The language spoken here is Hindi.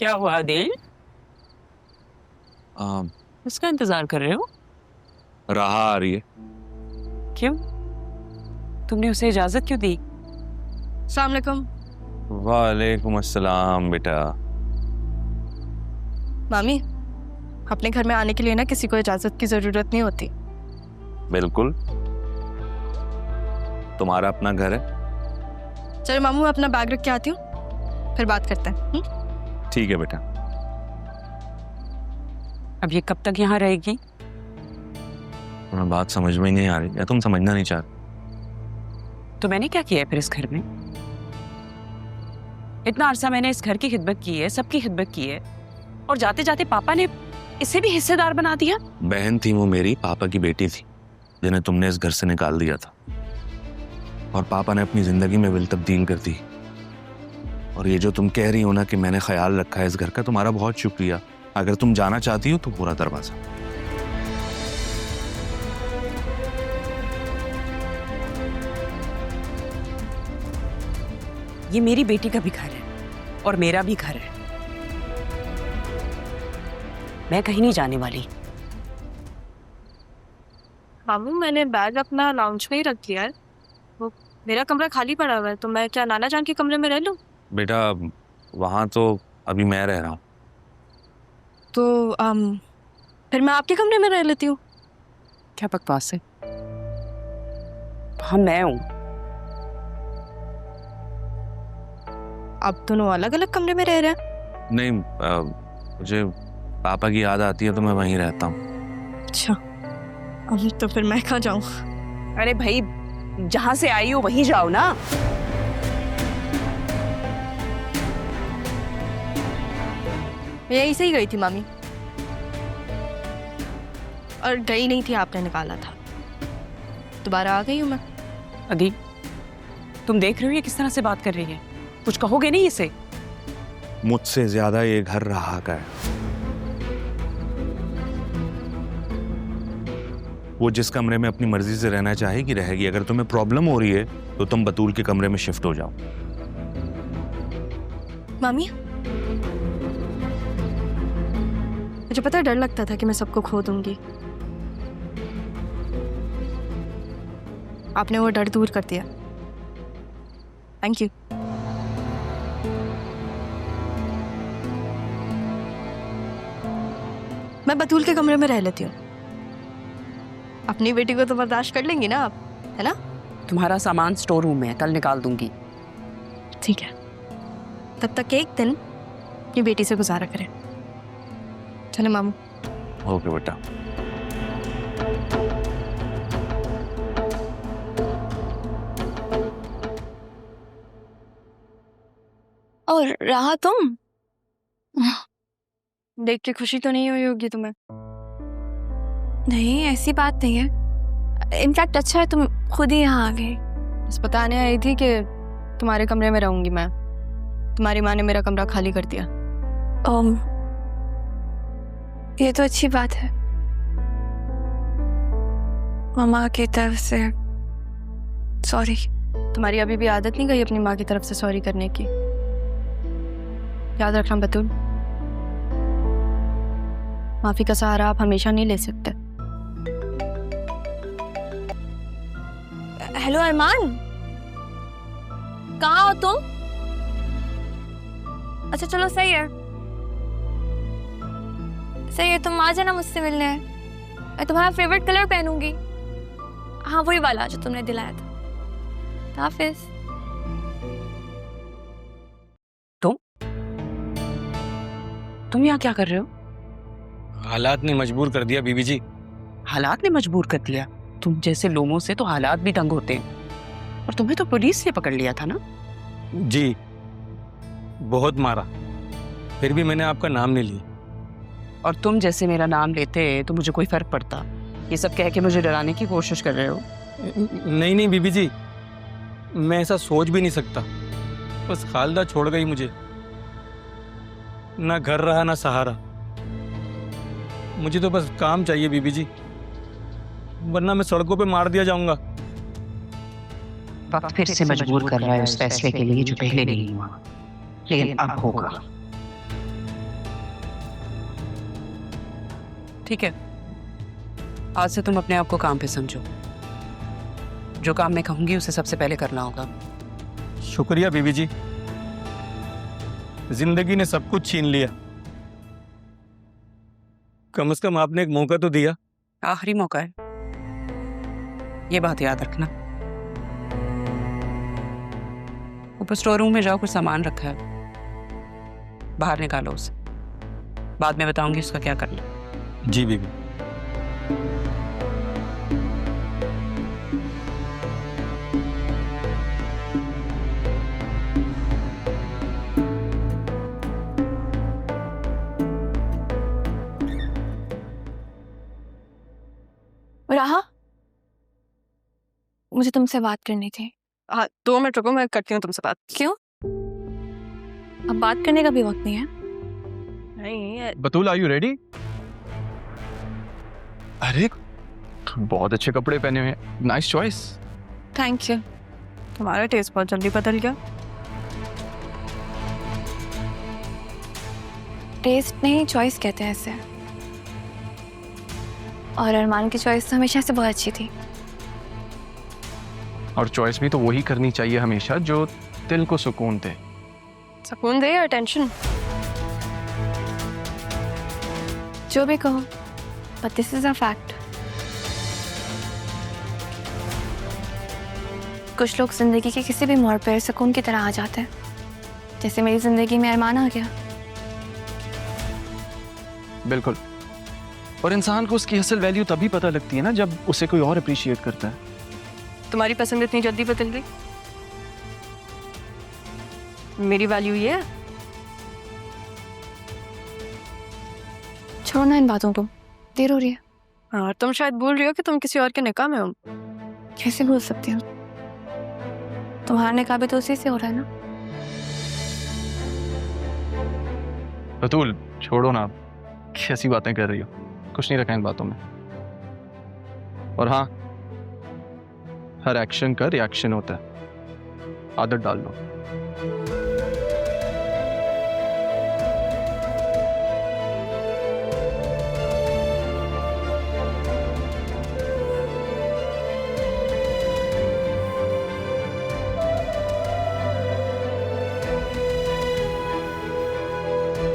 क्या हुआ दिल? आ, उसका इंतजार कर रहे हो? राह आ रही है। क्यों? तुमने उसे इजाजत क्यों दी? अस्सलाम वालेकुम। वालेकुम अस्सलाम बेटा। मामी, अपने घर में आने के लिए ना किसी को इजाजत की जरूरत नहीं होती। बिल्कुल, तुम्हारा अपना घर है। चलो मामू, मैं अपना बैग रख के आती हूँ, फिर बात करते हैं। ठीक है बेटा। अब ये कब तक यहाँ रहेगी? तुम्हें बात समझ में ही नहीं आ रही या तुम समझना नहीं चाहते? तो मैंने क्या किया है फिर इस घर में? इतना अरसा मैंने इस घर की खिदमत की है, सबकी खिदमत की है, और जाते जाते पापा ने इसे भी हिस्सेदार बना दिया। बहन थी वो, मेरी पापा की बेटी थी, जिन्हें तुमने इस घर से निकाल दिया था, और पापा ने अपनी जिंदगी में विल तब्दील कर दी। और ये जो तुम कह रही हो ना कि मैंने ख्याल रखा है इस घर का, तुम्हारा बहुत शुक्रिया। अगर तुम जाना चाहती हो तो पूरा दरवाजा। ये मेरी बेटी का भी घर है और मेरा भी घर है। मैं कहीं नहीं जाने वाली। मामू, मैंने बैग अपना लाउंज में ही रख दिया है। वो मेरा कमरा खाली पड़ा हुआ है, तो मैं क्या नाना जान के कमरे में रह लूँ? बेटा वहां तो अभी मैं रह रहा हूँ। तो फिर मैं आपके कमरे में रह लेती हूँ। क्या बकवास है? हाँ, मैं हूं। आप दोनों अलग अलग कमरे में रह रहे हैं? नहीं, मुझे पापा की याद आती है तो मैं वहीं रहता हूँ। अच्छा, तो फिर मैं कहाँ जाऊँ? अरे भाई, जहां से आई हो वहीं जाओ ना। मैं यहीं से ही गई थी मामी, और गई नहीं थी, आपने निकाला था। दोबारा आ गई हूँ मैं। अदी, तुम देख रहे हो ये किस तरह से बात कर रही है? कुछ कहोगे नहीं इसे? मुझसे ज्यादा ये घर राहा का है। वो जिस कमरे में अपनी मर्जी से रहना चाहेगी रहेगी। अगर तुम्हें प्रॉब्लम हो रही है तो तुम बतूल के कमरे में शिफ्ट हो जाओ। मामी, मुझे पता है, डर लगता था कि मैं सबको खो दूंगी। आपने वो डर दूर कर दिया। Thank you. मैं बतूल के कमरे में रह लेती हूँ। अपनी बेटी को तो बर्दाश्त कर लेंगी ना आप, है ना? तुम्हारा सामान स्टोर रूम में है, कल निकाल दूंगी। ठीक है, तब तक एक दिन अपनी बेटी से गुजारा करें। चले मामू। ओके बेटा। और रहा तुम, देख के खुशी तो नहीं हुई होगी तुम्हें? नहीं, ऐसी बात नहीं है। इनफैक्ट अच्छा है तुम खुद ही यहाँ आ गई। बस बताने आई थी कि तुम्हारे कमरे में रहूंगी मैं। तुम्हारी माँ ने मेरा कमरा खाली कर दिया। ये तो अच्छी बात है। मामा की तरफ से सॉरी। तुम्हारी अभी भी आदत नहीं गई अपनी माँ की तरफ से सॉरी करने की? याद रखना बतूल, माफी का सहारा आप हमेशा नहीं ले सकते। हेलो अरमान, कहाँ हो तुम? अच्छा चलो, सही है सही है, तुम आ जाना मुझसे मिलने। मैं तुम्हारा फेवरेट कलर पहनूंगी। हाँ, वही वाला जो तुमने दिलाया था। हाफिज। तुम यहाँ क्या कर रहे हो? हालात ने मजबूर कर दिया बीबी जी। हालात ने मजबूर कर दिया? तुम जैसे लोगों से तो हालात भी तंग होते हैं। और तुम्हें तो पुलिस ने पकड़ लिया था ना? जी, बहुत मारा, फिर भी मैंने आपका नाम नहीं लिया। और तुम जैसे मेरा नाम लेते तो मुझे कोई फर्क पड़ता? ये सब कह के मुझे डराने की कोशिश कर रहे हो? नहीं नहीं बीबी जी, मैं ऐसा सोच भी नहीं सकता। बस खालदा छोड़ गई मुझे, ना घर रहा ना सहारा। मुझे तो बस काम चाहिए बीबी जी, वरना मैं सड़कों पे मार दिया जाऊंगा। वक्त फिर से मजबूर कर रहा है उस फैसले के लिए जो पहले नहीं हुआ, लेकिन अब होगा। ठीक है, आज से तुम अपने आप को काम पे समझो। जो काम मैं कहूंगी उसे सबसे पहले करना होगा। शुक्रिया बीबी जी, जिंदगी ने सब कुछ छीन लिया, कम से कम आपने एक मौका तो दिया। आखिरी मौका है, ये बात याद रखना। ऊपर स्टोर रूम में जाओ, कुछ सामान रखा है, बाहर निकालो उसे। बाद में बताऊंगी उसका क्या करना। जी बीबी। राहा, मुझे तुमसे बात करनी थी। हाँ 2 मिनट रुको, मैं करती हूँ तुमसे बात। क्यों? अब बात करने का भी वक्त नहीं है। नहीं बतूल, आर यू रेडी? अरे बहुत अच्छे कपड़े पहने हुए हैं, नाइस चॉइस। Thank you. तुम्हारा टेस्ट बहुत जल्दी बदल गया। टेस्ट नहीं, चॉइस कहते हैं इसे। और अरमान की चॉइस तो हमेशा से बहुत अच्छी थी। और चॉइस भी तो वही करनी चाहिए हमेशा जो दिल को सुकून दे। सुकून दे या टेंशन? जो भी कहो, but this is a fact. कुछ लोग जिंदगी के किसी भी मोड़ पर सुकून की तरह आ जाते हैं, जैसे मेरी जिंदगी में अरमान आ गया। बिल्कुल, और इंसान को उसकी असल वैल्यू तभी पता लगती है ना जब उसे कोई और अप्रिशिएट करता है। तुम्हारी पसंद इतनी जल्दी बदल गई? मेरी वैल्यू ये है? छोड़ना इन बातों को, देर हो रही है। हाँ, और तुम शायद भूल रही हो कि तुम किसी और के निकाह में हो। कैसे भूल सकती हूँ? तुम्हारा निकाह भी तो उसी से हो रहा है ना। बतूल छोड़ो ना, कैसी बातें कर रही हो, कुछ नहीं रखा इन बातों में। और हाँ, हर एक्शन का रिएक्शन होता है, आदत डाल लो।